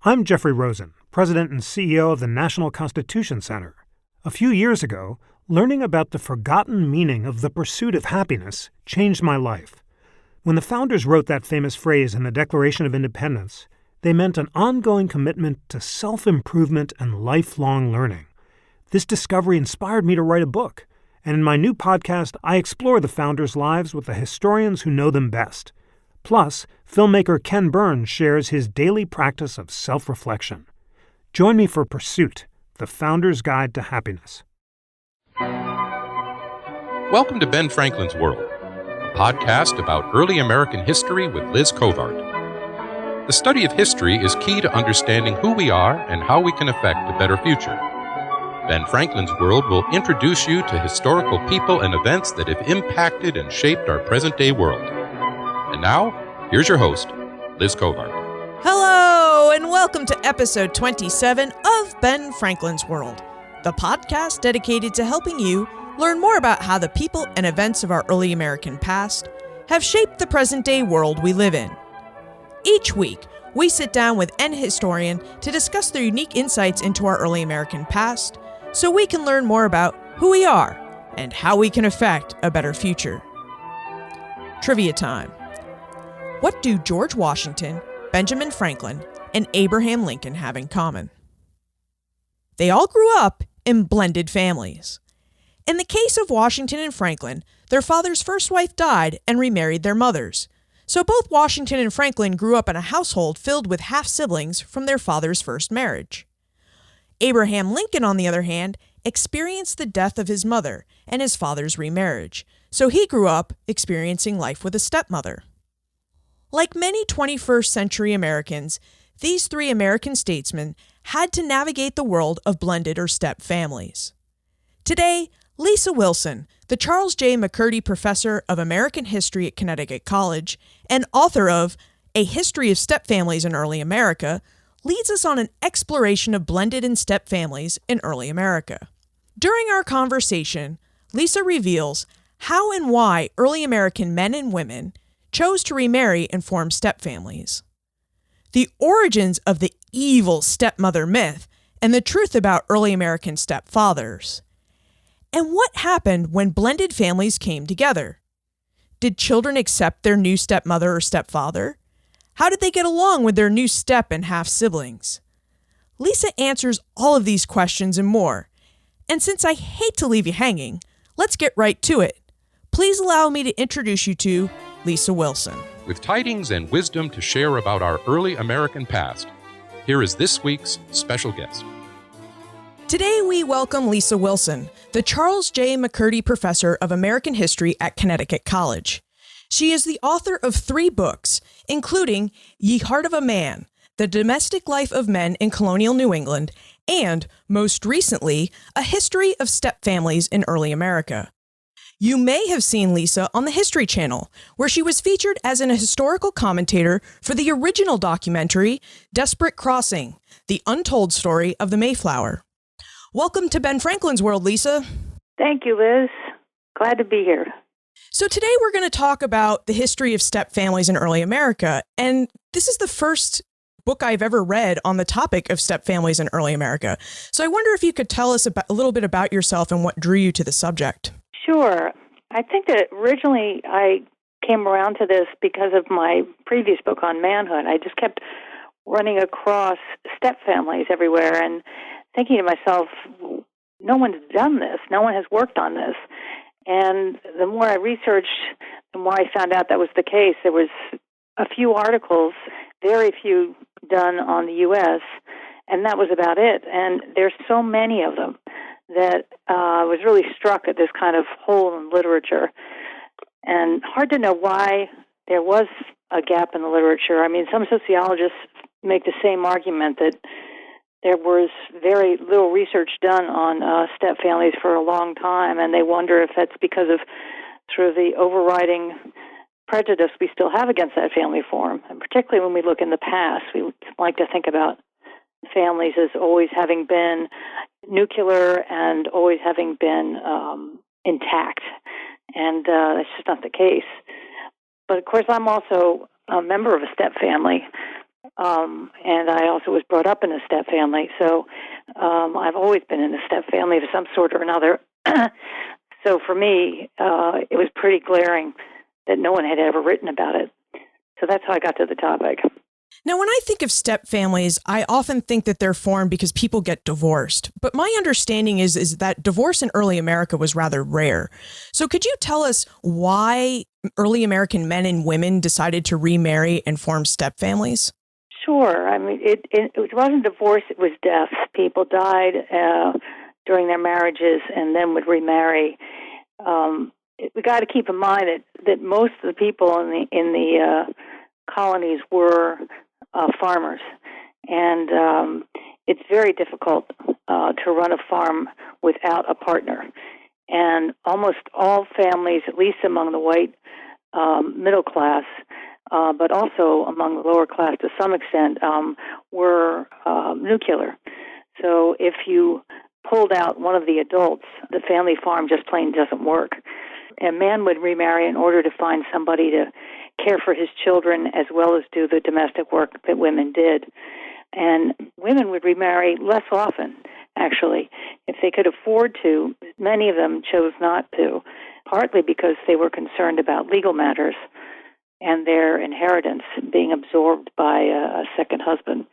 I'm Jeffrey Rosen, President and CEO of the National Constitution Center. A few years ago, learning about the forgotten meaning of the pursuit of happiness changed my life. When the founders wrote that famous phrase in the Declaration of Independence, they meant an ongoing commitment to self-improvement and lifelong learning. This discovery inspired me to write a book, and in my new podcast, I explore the founders' lives with the historians who know them best. Plus, filmmaker Ken Burns shares his daily practice of self-reflection. Join me for Pursuit, the Founder's Guide to Happiness. Welcome to Ben Franklin's World, a podcast about early American history with Liz Covart. The study of history is key to understanding who we are and how we can affect a better future. Ben Franklin's World will introduce you to historical people and events that have impacted and shaped our present-day world. And now, here's your host, Liz Covart. Hello, and welcome to episode 27 of Ben Franklin's World, the podcast dedicated to helping you learn more about how the people and events of our early American past have shaped the present-day world we live in. Each week, we sit down with an historian to discuss their unique insights into our early American past so we can learn more about who we are and how we can affect a better future. Trivia time. What do George Washington, Benjamin Franklin, and Abraham Lincoln have in common? They all grew up in blended families. In the case of Washington and Franklin, their father's first wife died and remarried their mothers. So both Washington and Franklin grew up in a household filled with half-siblings from their father's first marriage. Abraham Lincoln, on the other hand, experienced the death of his mother and his father's remarriage, so he grew up experiencing life with a stepmother. Like many 21st century Americans, these three American statesmen had to navigate the world of blended or step families. Today, Lisa Wilson, the Charles J. McCurdy Professor of American History at Connecticut College and author of A History of Step Families in Early America, leads us on an exploration of blended and step families in early America. During our conversation, Lisa reveals how and why early American men and women chose to remarry and form stepfamilies, the origins of the evil stepmother myth, and the truth about early American stepfathers, and what happened when blended families came together. Did children accept their new stepmother or stepfather? How did they get along with their new step and half-siblings? Lisa answers all of these questions and more. And since I hate to leave you hanging, let's get right to it. Please allow me to introduce you to Lisa Wilson. With tidings and wisdom to share about our early American past, here is this week's special guest. Today we welcome Lisa Wilson, the Charles J. McCurdy Professor of American History at Connecticut College. She is the author of 3 books, including Ye Heart of a Man, The Domestic Life of Men in Colonial New England, and, most recently, A History of Step Families in Early America. You may have seen Lisa on the History Channel, where she was featured as an historical commentator for the original documentary, Desperate Crossing, The Untold Story of the Mayflower. Welcome to Ben Franklin's World, Lisa. Thank you, Liz. Glad to be here. So today we're going to talk about the history of step families in early America, and this is the first book I've ever read on the topic of step families in early America. So I wonder if you could tell us a little bit about yourself and what drew you to the subject. Sure. I think that originally I came around to this because of my previous book on manhood. I just kept running across step families everywhere and thinking to myself, no one's done this. No one has worked on this. And the more I researched, the more I found out that was the case. There was a few articles, very few done on the U.S., and that was about it. And there's so many of them that I was really struck at this kind of hole in literature. And hard to know why there was a gap in the literature. I mean, some sociologists make the same argument that there was very little research done on step families for a long time, and they wonder if that's because of sort of the overriding prejudice we still have against that family form. And particularly when we look in the past, we like to think about families as always having been nuclear and always having been intact. And that's just not the case. But of course, I'm also a member of a step family. And I also was brought up in a step family, so I've always been in a step family of some sort or another. So for me, it was pretty glaring that no one had ever written about it. So that's how I got to the topic. Now, when I think of step families, I often think that they're formed because people get divorced. But my understanding is that divorce in early America was rather rare. So could you tell us why early American men and women decided to remarry and form step families? Sure. I mean, it wasn't divorce, it was death. People died during their marriages and then would remarry. We got to keep in mind that most of the people in the colonies were farmers, and it's very difficult to run a farm without a partner. And almost all families, at least among the white middle class, but also among the lower class to some extent, were nuclear. So if you pulled out one of the adults, the family farm just plain doesn't work. A man would remarry in order to find somebody to care for his children as well as do the domestic work that women did. And women would remarry less often, actually. If they could afford to, many of them chose not to, partly because they were concerned about legal matters and their inheritance being absorbed by a second husband.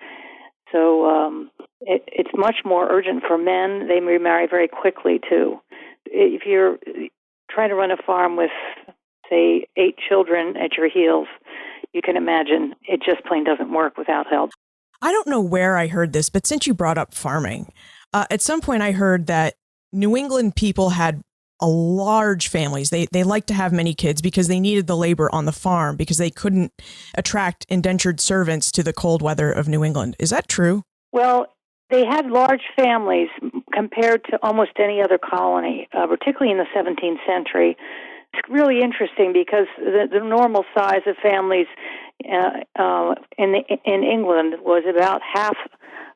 So it's much more urgent for men. They remarry very quickly, too. If you're trying to run a farm with, say, 8 children at your heels, you can imagine it just plain doesn't work without help. I don't know where I heard this, but since you brought up farming, at some point I heard that New England people had a large families. They liked to have many kids because they needed the labor on the farm because they couldn't attract indentured servants to the cold weather of New England. Is that true? Well, they had large families compared to almost any other colony, particularly in the 17th century. It's really interesting because the normal size of families in England was about half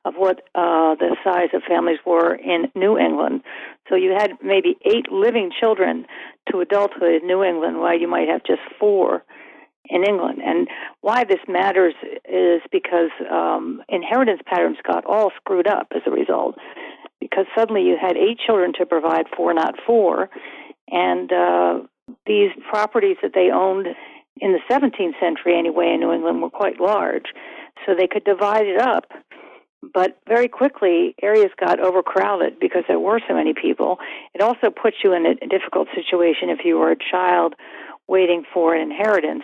of what the size of families were in New England. So you had maybe 8 living children to adulthood in New England, while you might have just 4 in England. And why this matters is because inheritance patterns got all screwed up as a result, because suddenly you had 8 children to provide for, not 4, and these properties that they owned in the 17th century anyway in New England were quite large, so they could divide it up. But very quickly, areas got overcrowded because there were so many people. It also puts you in a difficult situation if you were a child waiting for an inheritance,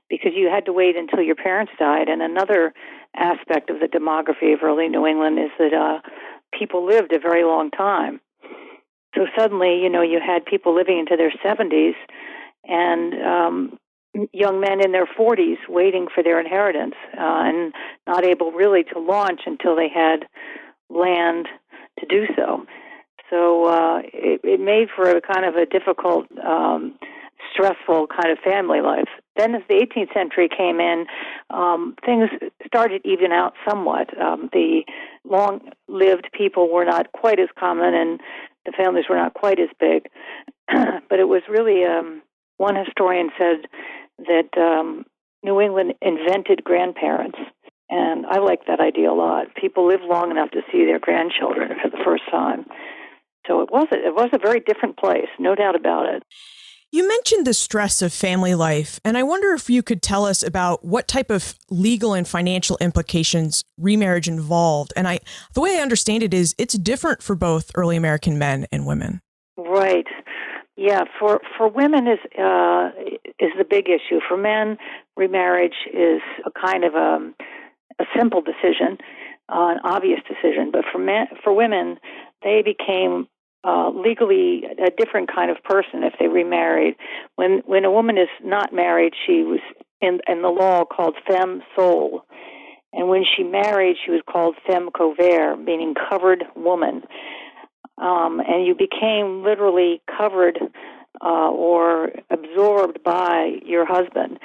because you had to wait until your parents died. And another aspect of the demography of early New England is that people lived a very long time. So suddenly, you had people living into their 70s and young men in their 40s waiting for their inheritance and not able really to launch until they had land to do so. So it made for a kind of a difficult, stressful kind of family life. Then as the 18th century came in, things started to even out somewhat. The long-lived people were not quite as common, and the families were not quite as big. But it was really, one historian said that New England invented grandparents, and I like that idea a lot. People live long enough to see their grandchildren for the first time. So it was a very different place, no doubt about it. You mentioned the stress of family life, and I wonder if you could tell us about what type of legal and financial implications remarriage involved. And the way I understand it is it's different for both early American men and women. Right. Yeah, for women is the big issue. For men, remarriage is a kind of a simple decision, an obvious decision. But for women, they became legally a different kind of person if they remarried. When a woman is not married, she was in the law called femme sole, and when she married, she was called femme couvert, meaning covered woman. And you became literally covered or absorbed by your husband.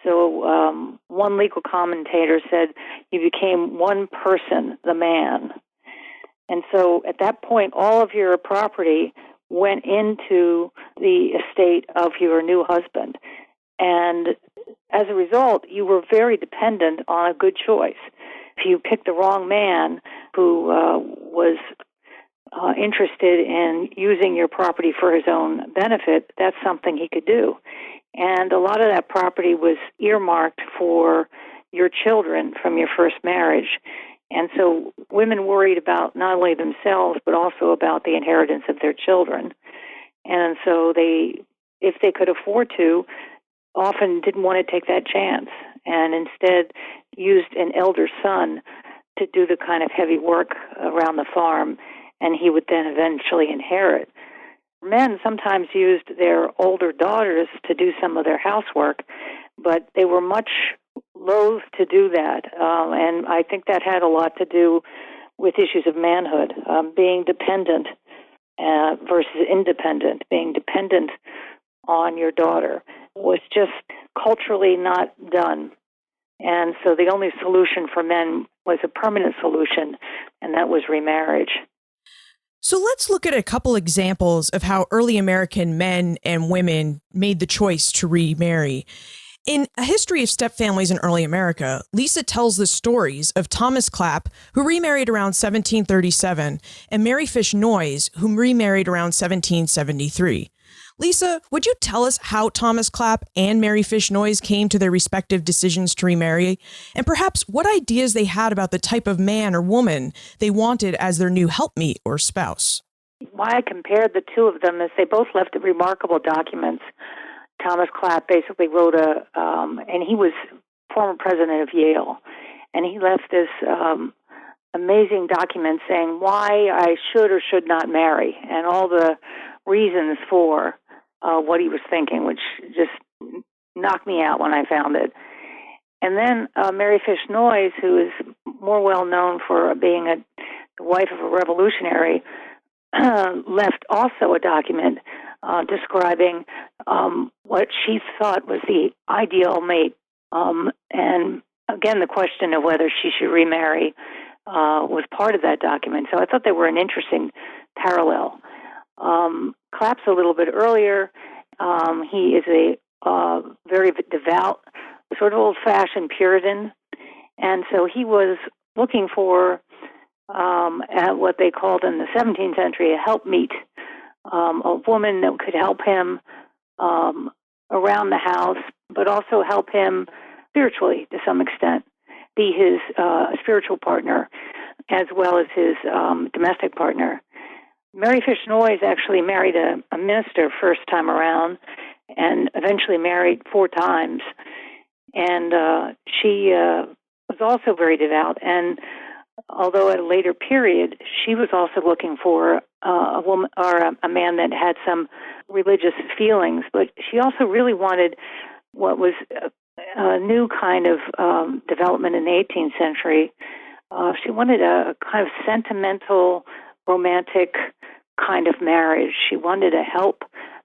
So one legal commentator said you became one person, the man. And so at that point, all of your property went into the estate of your new husband. And as a result, you were very dependent on a good choice. if you pick the wrong man who was interested in using your property for his own benefit, that's something he could do. And a lot of that property was earmarked for your children from your first marriage. And so women worried about not only themselves, but also about the inheritance of their children. And so they, if they could afford to, often didn't want to take that chance, and instead used an elder son to do the kind of heavy work around the farm, and he would then eventually inherit. Men sometimes used their older daughters to do some of their housework, but they were much loath to do that, and I think that had a lot to do with issues of manhood, being dependent versus independent. Being dependent on your daughter was just culturally not done. And so the only solution for men was a permanent solution, and that was remarriage. So let's look at a couple examples of how early American men and women made the choice to remarry. In A History of Stepfamilies in Early America, Lisa tells the stories of Thomas Clapp, who remarried around 1737, and Mary Fish Noyes, who remarried around 1773. Lisa, would you tell us how Thomas Clapp and Mary Fish Noyes came to their respective decisions to remarry, and perhaps what ideas they had about the type of man or woman they wanted as their new helpmeet or spouse? Why I compared the two of them is they both left remarkable documents. Thomas Clapp basically wrote and he was former president of Yale, and he left this amazing document saying why I should or should not marry, and all the reasons for what he was thinking, which just knocked me out when I found it. And then Mary Fish Noyes, who is more well known for being the wife of a revolutionary, left also a document describing what she thought was the ideal mate. And again, the question of whether she should remarry was part of that document. So I thought they were an interesting parallel. Clapp's a little bit earlier. He is a very devout, sort of old-fashioned Puritan, and so he was looking for at what they called in the 17th century a helpmeet, a woman that could help him around the house, but also help him spiritually to some extent, be his spiritual partner as well as his domestic partner. Mary Fish Noyes actually married a minister first time around and eventually married 4 times. And she was also very devout. And although at a later period, she was also looking for a woman or a man that had some religious feelings, but she also really wanted what was a new kind of development in the 18th century. She wanted a kind of sentimental, romantic kind of marriage. She wanted a help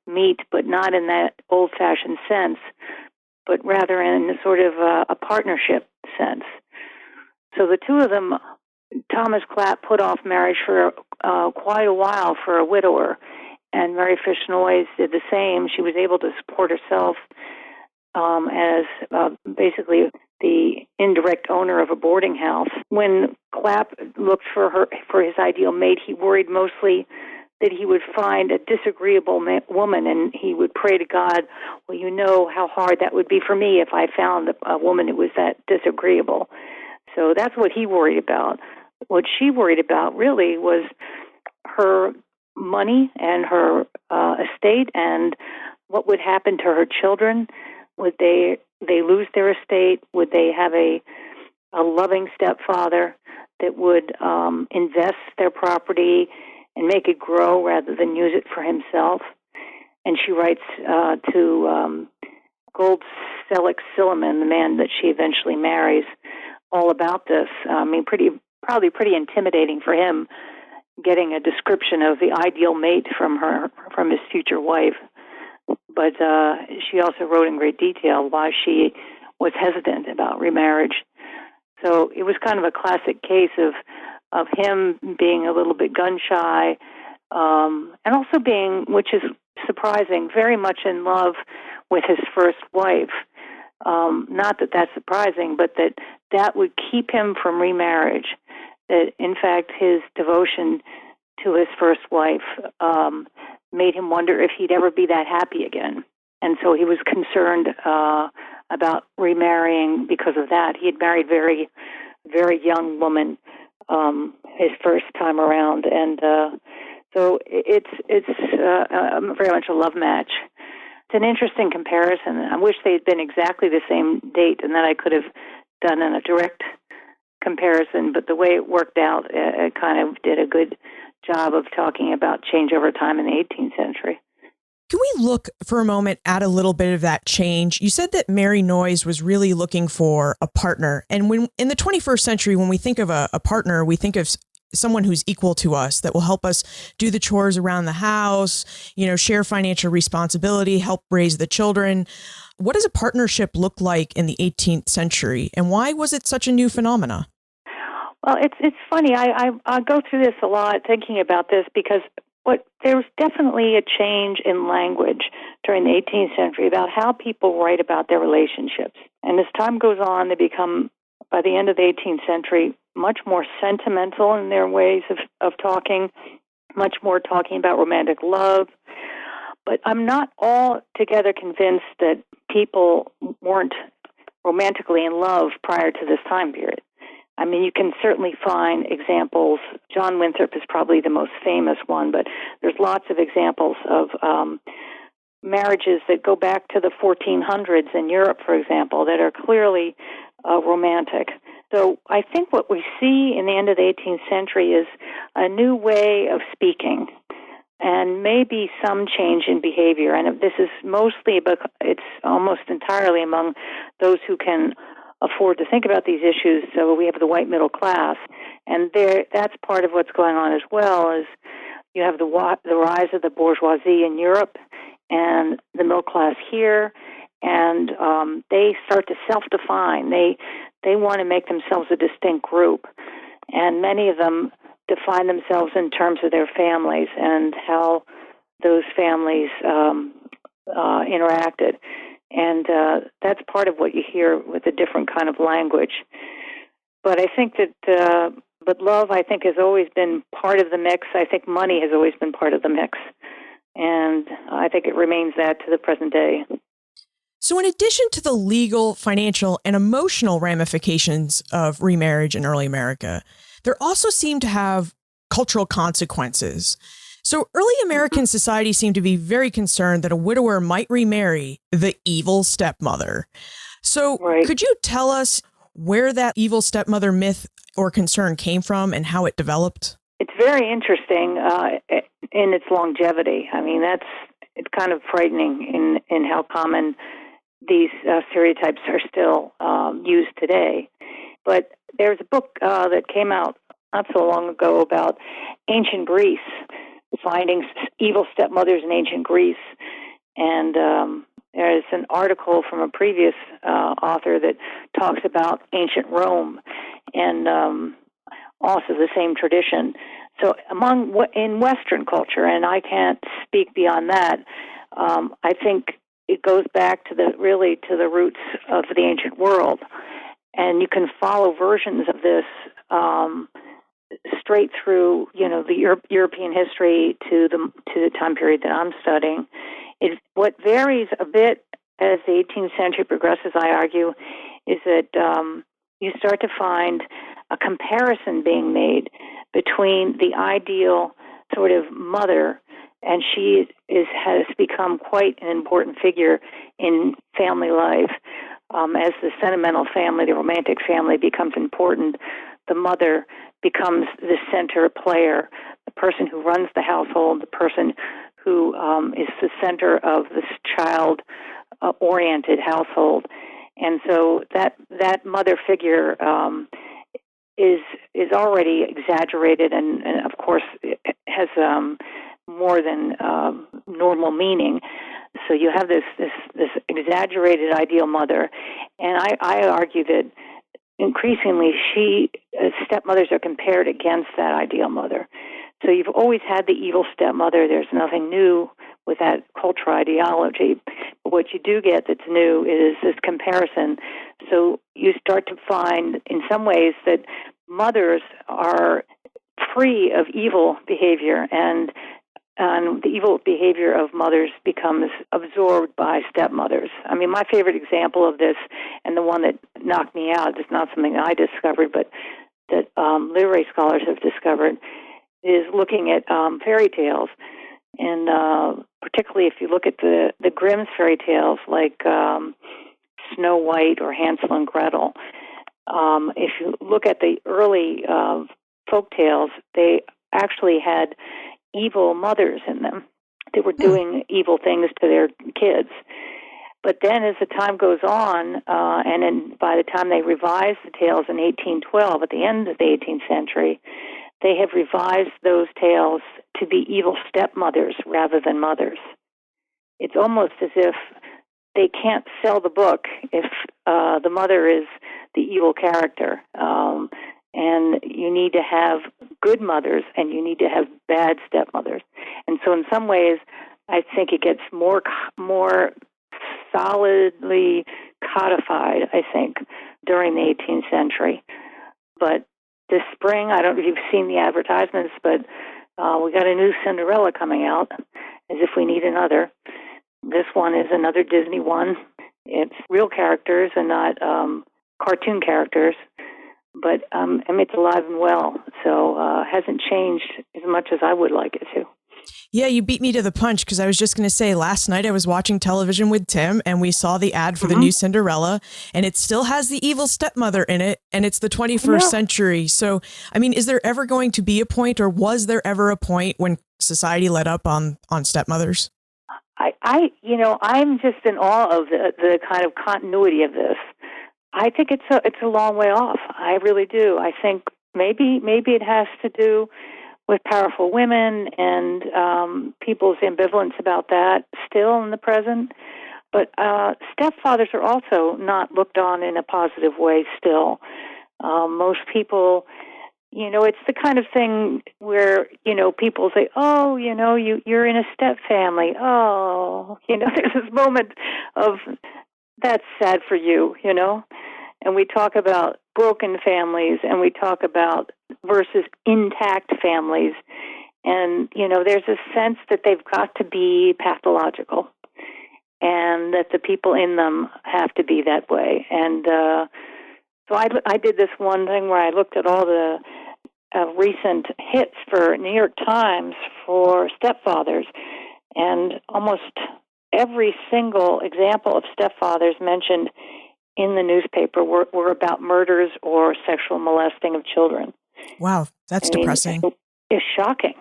meet, but not in that old-fashioned sense, but rather in sort of a partnership sense. So the two of them, Thomas Clapp put off marriage for quite a while for a widower, and Mary Fish Noyes did the same. She was able to support herself as basically the indirect owner of a boarding house. When Clapp looked for his ideal mate, he worried mostly that he would find a disagreeable woman, and he would pray to God, well, you know how hard that would be for me if I found a woman who was that disagreeable. So that's what he worried about. What she worried about really was her money and her estate and what would happen to her children. Would they lose their estate? Would they have a loving stepfather that would invest their property and make it grow rather than use it for himself? And she writes to Gold Selleck Silliman, the man that she eventually marries, all about this. I mean, probably pretty intimidating for him, getting a description of the ideal mate from his future wife. But she also wrote in great detail why she was hesitant about remarriage. So it was kind of a classic case of him being a little bit gun-shy, and also being, which is surprising, very much in love with his first wife. Not that that's surprising, but that would keep him from remarriage. That, in fact, his devotion to his first wife made him wonder if he'd ever be that happy again. And so he was concerned about remarrying because of that. He had married very, very young woman his first time around, and so it's very much a love match. It's an interesting comparison. I wish they had been exactly the same date, and then I could have done a direct comparison. But the way it worked out, it kind of did a good job of talking about change over time in the 18th century. Can we look for a moment at a little bit of that change? You said that Mary Noyes was really looking for a partner. And when in the 21st century, when we think of a partner, we think of someone who's equal to us, that will help us do the chores around the house, share financial responsibility, help raise the children. What does a partnership look like in the 18th century? And why was it such a new phenomena? Well, it's funny. I go through this a lot thinking about this because there was definitely a change in language during the 18th century about how people write about their relationships. And as time goes on, they become, by the end of the 18th century, much more sentimental in their ways of talking, much more talking about romantic love. But I'm not altogether convinced that people weren't romantically in love prior to this time period. I mean, you can certainly find examples. John Winthrop is probably the most famous one, but there's lots of examples of marriages that go back to the 1400s in Europe, for example, that are clearly romantic. So I think what we see in the end of the 18th century is a new way of speaking and maybe some change in behavior. And this is it's almost entirely among those who can afford to think about these issues. So we have the white middle class, and that's part of what's going on as well. Is you have the rise of the bourgeoisie in Europe and the middle class here, and they start to self-define. They want to make themselves a distinct group, and many of them define themselves in terms of their families and how those families interacted. And that's part of what you hear with a different kind of language. But I think that, love, I think, has always been part of the mix. I think money has always been part of the mix. And I think it remains that to the present day. So in addition to the legal, financial, and emotional ramifications of remarriage in early America, there also seem to have cultural consequences. So early American society seemed to be very concerned that a widower might remarry the evil stepmother. So Could you tell us where that evil stepmother myth or concern came from and how it developed? It's very interesting in its longevity. I mean, it's kind of frightening in how common these stereotypes are still used today. But there's a book that came out not so long ago about ancient Greece, finding evil stepmothers in ancient Greece. And there's an article from a previous author that talks about ancient Rome and also the same tradition. So in Western culture, and I can't speak beyond that, I think it goes back to the roots of the ancient world. And you can follow versions of this straight through, the European history to the time period that I'm studying. What varies a bit as the 18th century progresses, I argue, is that you start to find a comparison being made between the ideal sort of mother, and she has become quite an important figure in family life. As the sentimental family, the romantic family becomes important, the mother becomes the center player, the person who runs the household, the person who is the center of this child-oriented household. And so that mother figure is already exaggerated and of course, has more than normal meaning. So you have this exaggerated ideal mother, and I argue that increasingly stepmothers are compared against that ideal mother. So you've always had the evil stepmother. There's nothing new with that cultural ideology. But what you do get that's new is this comparison. So you start to find, in some ways, that mothers are free of evil behavior, and the evil behavior of mothers becomes absorbed by stepmothers. I mean, my favorite example of this, and the one that knocked me out, is not something I discovered, but that literary scholars have discovered, is looking at fairy tales. And particularly if you look at the Grimm's fairy tales, like Snow White or Hansel and Gretel, if you look at the early folk tales, they actually had evil mothers in them. They were doing evil things to their kids. But then as the time goes on, and then by the time they revised the tales in 1812, at the end of the 18th century, they have revised those tales to be evil stepmothers rather than mothers. It's almost as if they can't sell the book if the mother is the evil character. And you need to have good mothers, and you need to have bad stepmothers. And so in some ways, I think it gets more solidly codified, I think, during the 18th century. But this spring, I don't know if you've seen the advertisements, but we got a new Cinderella coming out, as if we need another. This one is another Disney one. It's real characters and not cartoon characters. But it's alive and well, so hasn't changed as much as I would like it to. Yeah, you beat me to the punch, because I was just going to say, last night I was watching television with Tim, and we saw the ad for the new Cinderella, and it still has the evil stepmother in it, and it's the 21st century. So, I mean, is there ever going to be a point, or was there ever a point when society let up on stepmothers? I'm just in awe of the kind of continuity of this. I think it's a long way off. I really do. I think maybe it has to do with powerful women and people's ambivalence about that still in the present. But stepfathers are also not looked on in a positive way still. Most people, it's the kind of thing where, people say, oh, you're in a step family. Oh, there's this moment of, that's sad for you, And we talk about broken families, and we talk about versus intact families. And, there's a sense that they've got to be pathological and that the people in them have to be that way. And so I did this one thing where I looked at all the recent hits for New York Times for stepfathers, and almost every single example of stepfathers mentioned in the newspaper were about murders or sexual molesting of children. Wow, that's depressing. It's shocking,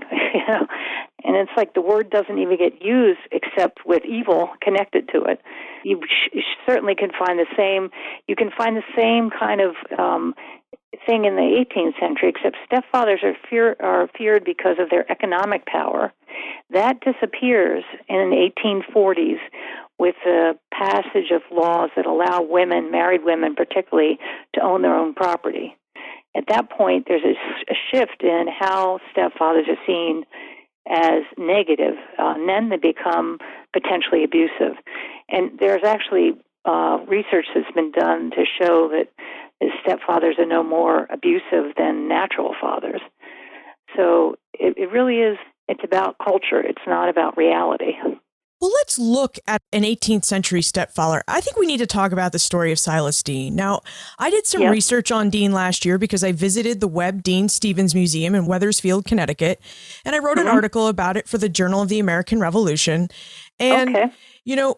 And it's like the word doesn't even get used except with evil connected to it. You certainly can find the same. You can find the same kind of thing in the 18th century, except stepfathers are feared because of their economic power. That disappears in the 1840s with the passage of laws that allow women, married women particularly, to own their own property. At that point, there's a shift in how stepfathers are seen as negative, and then they become potentially abusive. And there's actually research that's been done to show that stepfathers are no more abusive than natural fathers. So it really is, it's about culture. It's not about reality. Well, let's look at an 18th century stepfather. I think we need to talk about the story of Silas Deane. Now, I did some research on Deane last year because I visited the Webb Deane Stevens Museum in Wethersfield, Connecticut, and I wrote an article about it for the Journal of the American Revolution. And,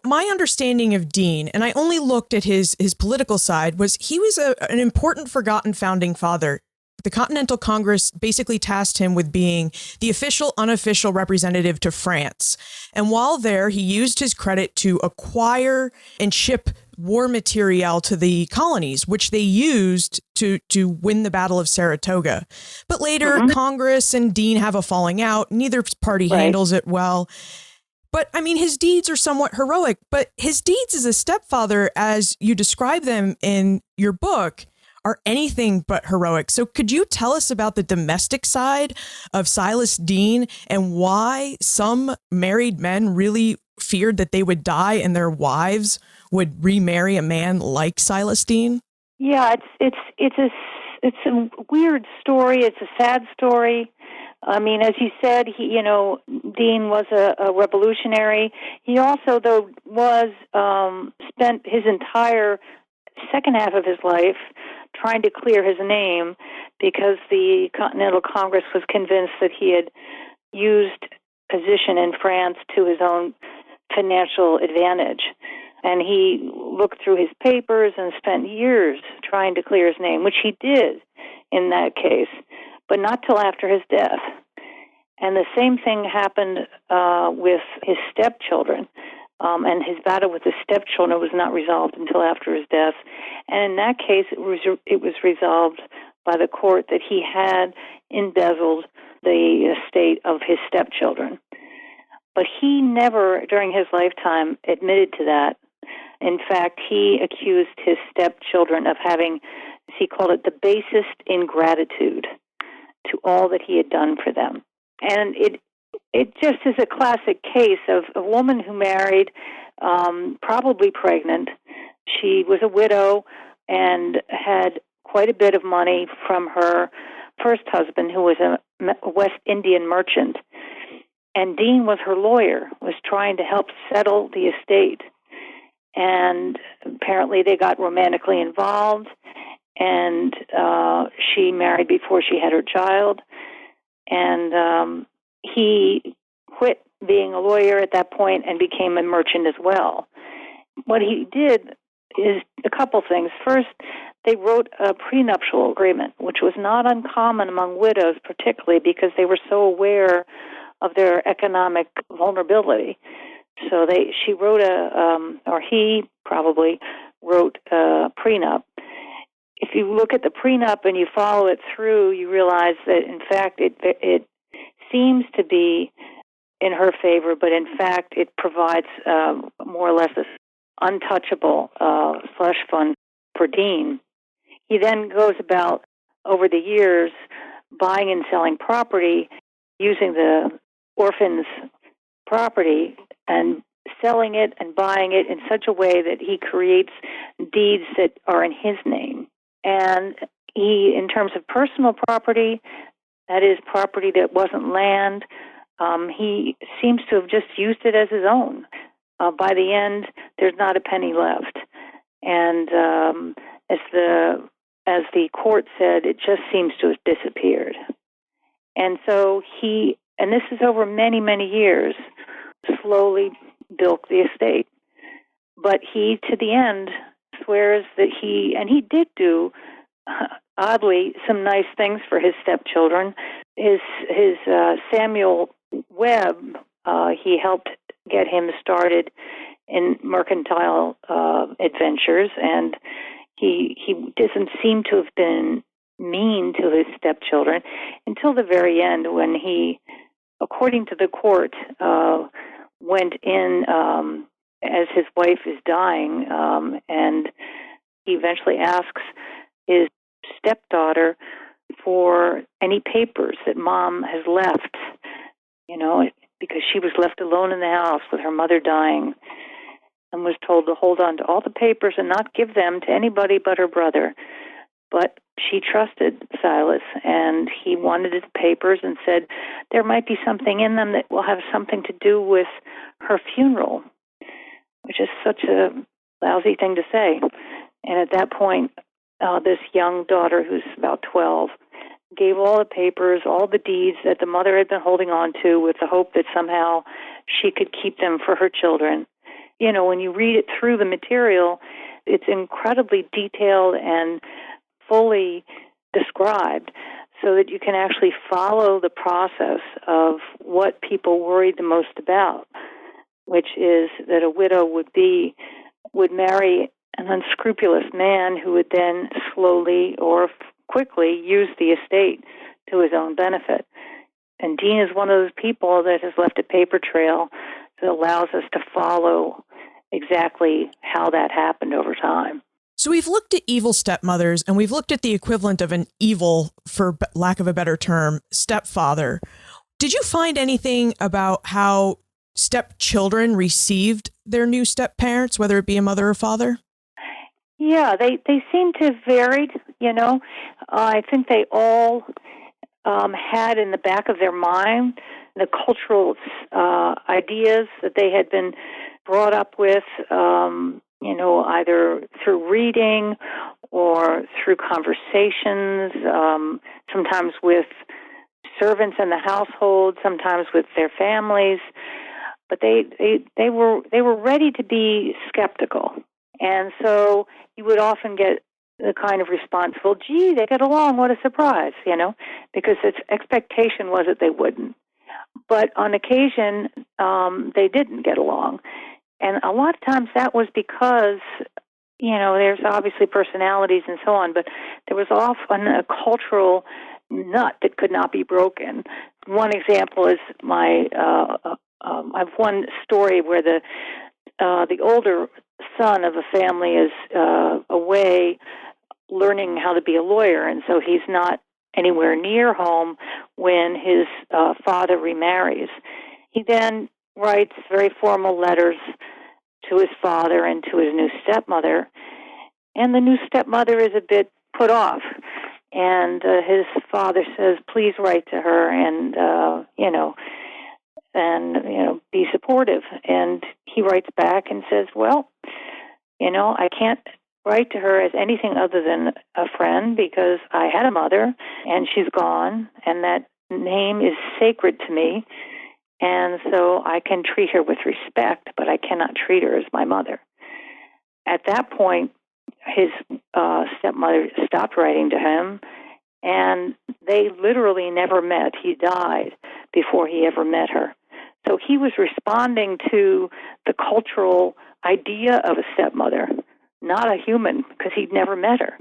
my understanding of Deane, and I only looked at his political side, was he was an important forgotten founding father. The Continental Congress basically tasked him with being the official, unofficial representative to France. And while there, he used his credit to acquire and ship war materiel to the colonies, which they used to win the Battle of Saratoga. But later, Congress and Deane have a falling out. Neither party handles it well. But, I mean, his deeds are somewhat heroic. But his deeds as a stepfather, as you describe them in your book, are anything but heroic. So could you tell us about the domestic side of Silas Deane and why some married men really feared that they would die and their wives would remarry a man like Silas Deane? Yeah, it's a weird story. It's a sad story. I mean, as you said, Deane was a revolutionary. He also, though, spent his entire second half of his life trying to clear his name because the Continental Congress was convinced that he had used position in France to his own financial advantage. And he looked through his papers and spent years trying to clear his name, which he did in that case, but not till after his death. And the same thing happened with his stepchildren. And his battle with his stepchildren was not resolved until after his death. And in that case, it was resolved by the court that he had embezzled the estate of his stepchildren. But he never, during his lifetime, admitted to that. In fact, he accused his stepchildren of having, as he called it, the basest ingratitude to all that he had done for them. And it just is a classic case of a woman who married, probably pregnant. She was a widow and had quite a bit of money from her first husband, who was a West Indian merchant. And Deane was her lawyer, was trying to help settle the estate. And apparently they got romantically involved, and she married before she had her child. And he quit being a lawyer at that point and became a merchant as well. What he did is a couple things. First, they wrote a prenuptial agreement, which was not uncommon among widows, particularly because they were so aware of their economic vulnerability. So he probably wrote a prenup. If you look at the prenup and you follow it through, you realize that, in fact, it seems to be in her favor, but in fact, it provides more or less an untouchable slush fund for Deane. He then goes about, over the years, buying and selling property, using the orphan's property and selling it and buying it in such a way that he creates deeds that are in his name. And he, in terms of personal property, that is property that wasn't land, he seems to have just used it as his own. By the end, there's not a penny left. And as the court said, it just seems to have disappeared. And so and this is over many, many years, slowly bilked the estate. But he, to the end, swears that he did do, oddly, some nice things for his stepchildren. His Samuel Webb, he helped get him started in mercantile adventures, and he doesn't seem to have been mean to his stepchildren until the very end, when he, according to the court, went in as his wife is dying, and he eventually asks his stepdaughter for any papers that Mom has left, because she was left alone in the house with her mother dying, and was told to hold on to all the papers and not give them to anybody but her brother. But she trusted Silas, and he wanted the papers and said there might be something in them that will have something to do with her funeral, which is such a lousy thing to say. And at that point, this young daughter, who's about 12, gave all the papers, all the deeds that the mother had been holding on to, with the hope that somehow she could keep them for her children. When you read it through the material, it's incredibly detailed and fully described, so that you can actually follow the process of what people worried the most about, which is that a widow would marry an unscrupulous man who would then slowly or quickly use the estate to his own benefit. And Deane is one of those people that has left a paper trail that allows us to follow exactly how that happened over time. So we've looked at evil stepmothers, and we've looked at the equivalent of an evil, for lack of a better term, stepfather. Did you find anything about how stepchildren received their new stepparents, whether it be a mother or father? Yeah, they seem to have varied, I think they all had in the back of their mind the cultural ideas that they had been brought up with, either through reading or through conversations, sometimes with servants in the household, sometimes with their families. But they were ready to be skeptical, and so you would often get the kind of response, "Well, gee, they get along. What a surprise!" Because its expectation was that they wouldn't. But on occasion, they didn't get along, and a lot of times that was because there's obviously personalities and so on, but there was often a cultural nut that could not be broken. One example is I've one story where the older son of a family is away learning how to be a lawyer, and so he's not anywhere near home when his father remarries. He then writes very formal letters to his father and to his new stepmother, and the new stepmother is a bit put off. And his father says, "Please write to her and be supportive." And he writes back and says, "Well, I can't write to her as anything other than a friend because I had a mother and she's gone, and that name is sacred to me, and so I can treat her with respect, but I cannot treat her as my mother." At that point, his stepmother stopped writing to him, and they literally never met. He died before he ever met her. So he was responding to the cultural idea of a stepmother, not a human, because he'd never met her.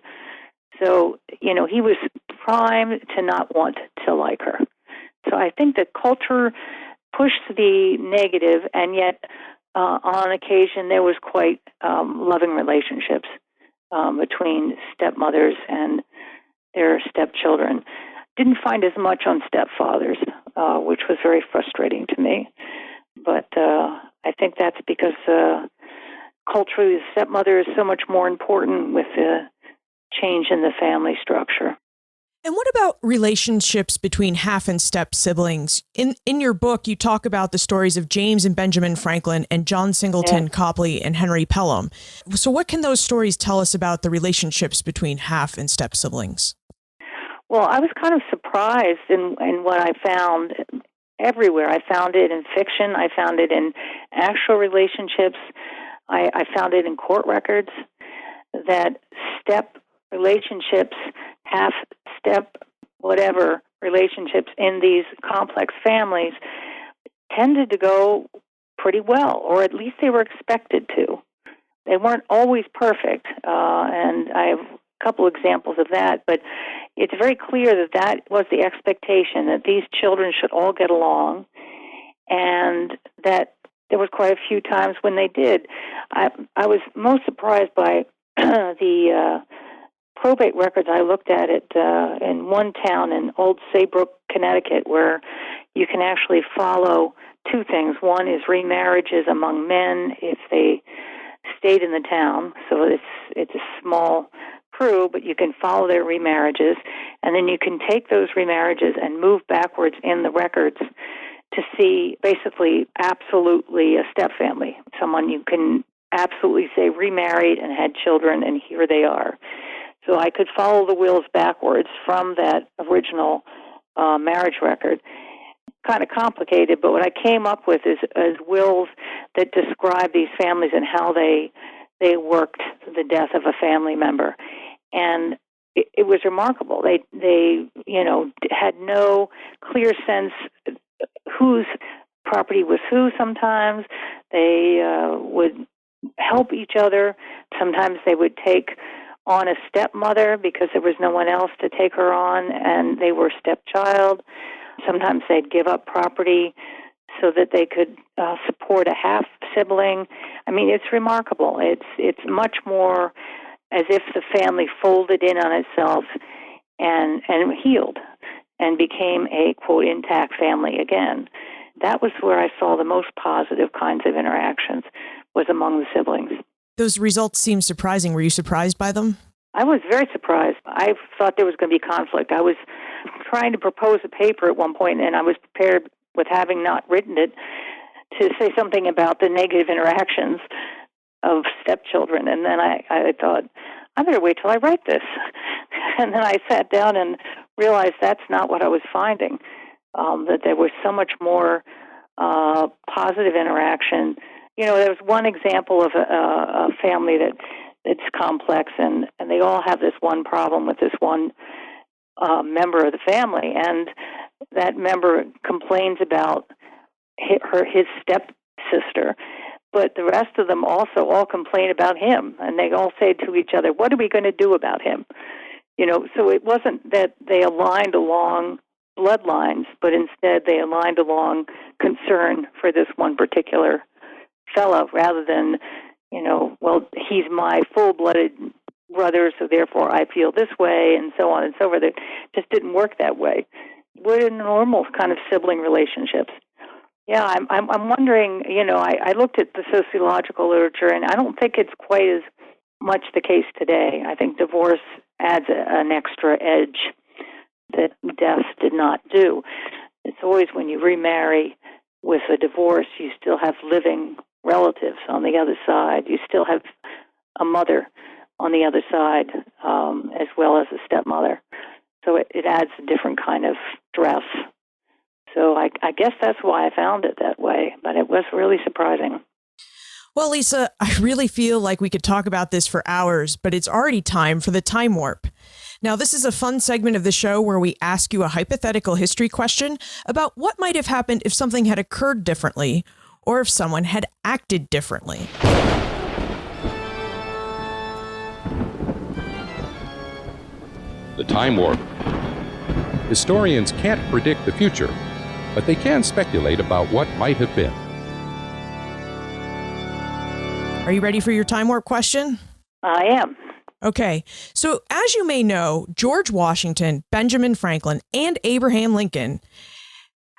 So, he was primed to not want to like her. So I think that culture pushed the negative, and yet on occasion there was quite loving relationships between stepmothers and their stepchildren. Didn't find as much on stepfathers, which was very frustrating to me. But I think that's because culturally the stepmother is so much more important with the change in the family structure. And what about relationships between half and step siblings? In your book, you talk about the stories of James and Benjamin Franklin and John Singleton Copley and Henry Pelham. So what can those stories tell us about the relationships between half and step siblings? Well, I was kind of surprised in what I found everywhere. I found it in fiction. I found it in actual relationships. I found it in court records that step relationships, half step, whatever relationships in these complex families tended to go pretty well, or at least they were expected to. They weren't always perfect, and I have a couple examples of that, but it's very clear that that was the expectation, that these children should all get along, and that there was quite a few times when they did. I was most surprised by the probate records. I looked at it in one town in Old Saybrook, Connecticut, where you can actually follow two things. One is remarriages among men if they stayed in the town, so it's a small crew, but you can follow their remarriages, and then you can take those remarriages and move backwards in the records to see basically absolutely a stepfamily, someone you can absolutely say remarried and had children, and here they are. So I could follow the wills backwards from that original marriage record. Kind of complicated, but what I came up with is wills that describe these families and how they worked the death of a family member, and it was remarkable. They had no clear sense whose property was who. Sometimes they would help each other. Sometimes they would take on a stepmother because there was no one else to take her on, and they were stepchild. Sometimes they'd give up property so that they could support a half sibling. I mean, it's remarkable. It's much more as if the family folded in on itself and healed and became a, quote, intact family again. That was where I saw the most positive kinds of interactions, was among the siblings. Those results seem surprising. Were you surprised by them? I was very surprised. I thought there was going to be conflict. I was trying to propose a paper at one point, and I was prepared, with having not written it, to say something about the negative interactions of stepchildren. And then I thought, I better wait till I write this. And then I sat down and realized that's not what I was finding, that there was so much more positive interaction. You know, there was one example of a family that's complex, and they all have this one problem with this one member of the family, and that member complains about his stepsister, but the rest of them also all complain about him, and they all say to each other, what are we going to do about him? You know, so it wasn't that they aligned along bloodlines, but instead they aligned along concern for this one particular fellow, rather than, you know, well, he's my full-blooded brother, so therefore I feel this way, and so on and so forth. It just didn't work that way. We're in normal kind of sibling relationships. Yeah, I'm wondering, you know, I looked at the sociological literature, and I don't think it's quite as much the case today. I think divorce adds an extra edge that death did not do. It's always when you remarry with a divorce, you still have living relatives on the other side. You still have a mother on the other side, as well as a stepmother. So it adds a different kind of stress. So I guess that's why I found it that way, but it was really surprising. Well, Lisa, I really feel like we could talk about this for hours, but it's already time for the time warp. Now, this is a fun segment of the show where we ask you a hypothetical history question about what might have happened if something had occurred differently, or if someone had acted differently. The time warp. Historians can't predict the future, but they can speculate about what might have been. Are you ready for your time warp question? I am. Okay, so as you may know, George Washington, Benjamin Franklin, and Abraham Lincoln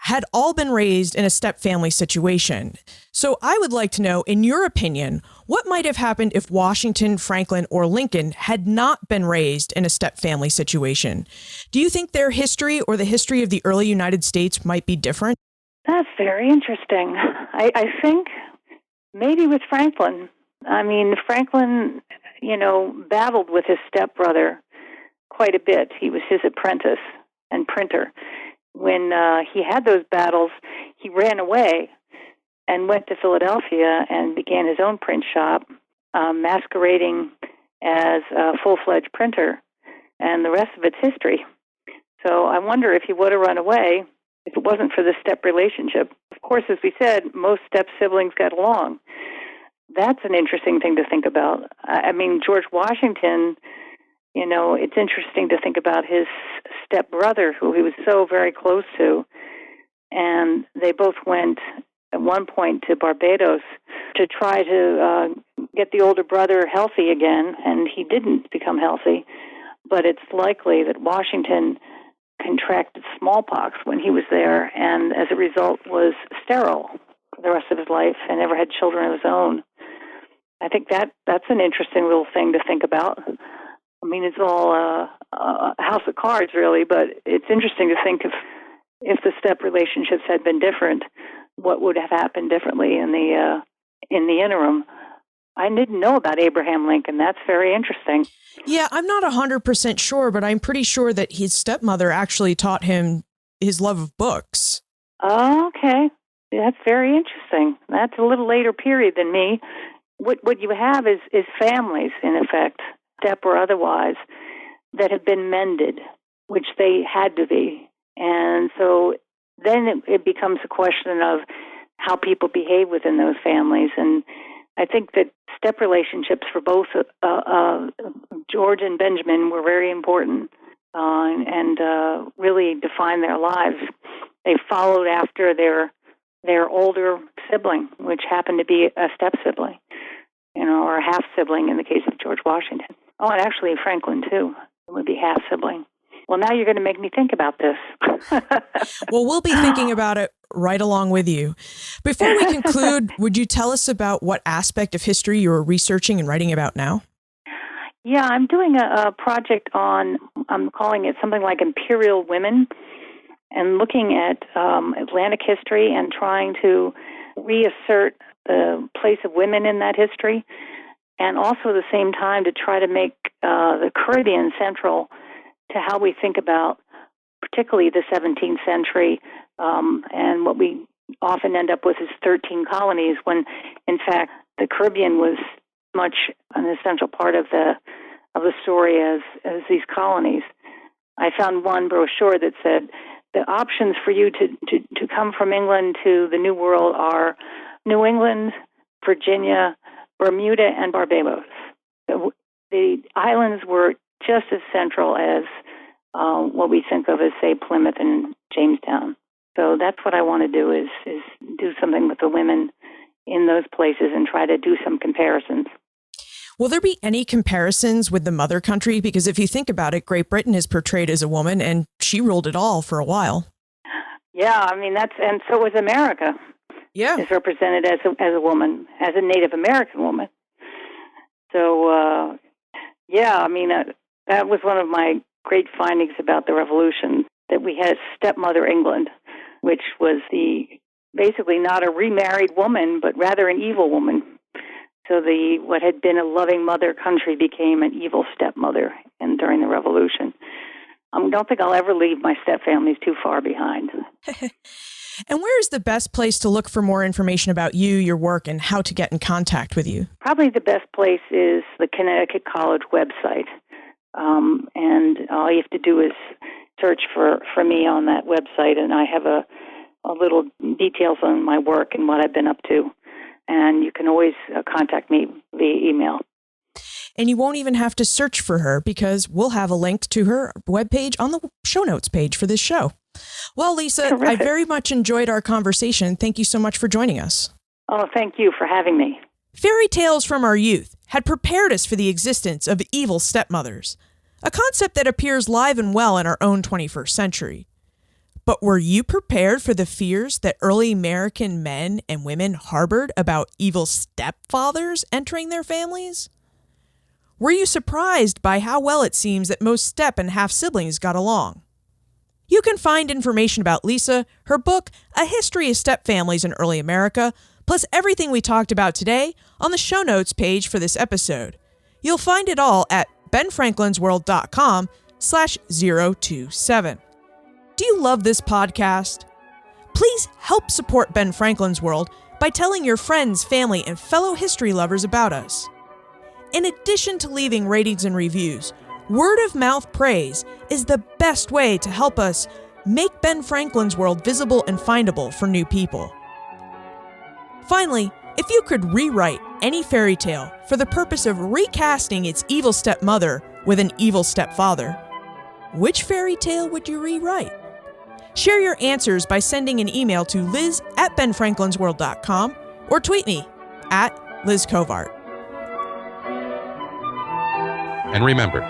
had all been raised in a step-family situation. So I would like to know, in your opinion, what might have happened if Washington, Franklin, or Lincoln had not been raised in a step-family situation? Do you think their history or the history of the early United States might be different? That's very interesting. I think maybe with Franklin. I mean, Franklin, you know, battled with his stepbrother quite a bit. He was his apprentice and printer. When he had those battles, he ran away and went to Philadelphia and began his own print shop, masquerading as a full-fledged printer, and the rest of it's history. So I wonder if he would have run away if it wasn't for the step relationship. Of course, as we said, most step siblings got along. That's an interesting thing to think about. I mean, George Washington, you know, it's interesting to think about his stepbrother, who he was so very close to, and they both went at one point to Barbados to try to get the older brother healthy again, and he didn't become healthy. But it's likely that Washington contracted smallpox when he was there, and as a result was sterile for the rest of his life and never had children of his own. I think that's an interesting little thing to think about. I mean, it's all a house of cards, really, but it's interesting to think if the step relationships had been different, what would have happened differently in the interim. I didn't know about Abraham Lincoln. That's very interesting. Yeah, I'm not 100% sure, but I'm pretty sure that his stepmother actually taught him his love of books. Oh, okay. That's very interesting. That's a little later period than me. What you have is families, in effect, step or otherwise, that have been mended, which they had to be. And so then it becomes a question of how people behave within those families. And I think that step relationships for both George and Benjamin were very important and really defined their lives. They followed after their older sibling, which happened to be a step sibling, you know, or a half sibling in the case of George Washington. Oh, and actually Franklin, too. It would be half-sibling. Well, now you're going to make me think about this. Well, we'll be thinking about it right along with you. Before we conclude, would you tell us about what aspect of history you're researching and writing about now? Yeah, I'm doing a project on, I'm calling it something like Imperial Women, and looking at Atlantic history and trying to reassert the place of women in that history, and also at the same time to try to make the Caribbean central to how we think about particularly the 17th century, and what we often end up with is 13 colonies, when in fact the Caribbean was much an essential part of the story as these colonies. I found one brochure that said the options for you to come from England to the New World are New England, Virginia, Bermuda, and Barbados. The islands were just as central as what we think of as, say, Plymouth and Jamestown. So that's what I want to do is do something with the women in those places and try to do some comparisons. Will there be any comparisons with the mother country? Because if you think about it, Great Britain is portrayed as a woman, and she ruled it all for a while. Yeah, I mean, and so was America. Yeah. Is represented as a woman, as a Native American woman. So, yeah, I mean, that was one of my great findings about the Revolution, that we had stepmother England, which was basically not a remarried woman, but rather an evil woman. So what had been a loving mother country became an evil stepmother during the Revolution. I don't think I'll ever leave my stepfamilies too far behind. And where is the best place to look for more information about you, your work, and how to get in contact with you? Probably the best place is the Connecticut College website. And all you have to do is search for me on that website, and I have a little details on my work and what I've been up to. And you can always contact me via email. And you won't even have to search for her, because we'll have a link to her webpage on the show notes page for this show. Well, Lisa, Terrific. I very much enjoyed our conversation. Thank you so much for joining us. Oh, thank you for having me. Fairy tales from our youth had prepared us for the existence of evil stepmothers, a concept that appears live and well in our own 21st century. But were you prepared for the fears that early American men and women harbored about evil stepfathers entering their families? Were you surprised by how well it seems that most step and half-siblings got along? You can find information about Lisa, her book, A History of Stepfamilies in Early America, plus everything we talked about today on the show notes page for this episode. You'll find it all at benfranklinsworld.com/027. Do you love this podcast? Please help support Ben Franklin's World by telling your friends, family, and fellow history lovers about us. In addition to leaving ratings and reviews, word of mouth praise is the best way to help us make Ben Franklin's World visible and findable for new people. Finally, if you could rewrite any fairy tale for the purpose of recasting its evil stepmother with an evil stepfather, which fairy tale would you rewrite? Share your answers by sending an email to liz@benfranklinsworld.com or tweet me @LizCovart. And remember,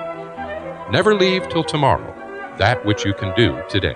never leave till tomorrow that which you can do today.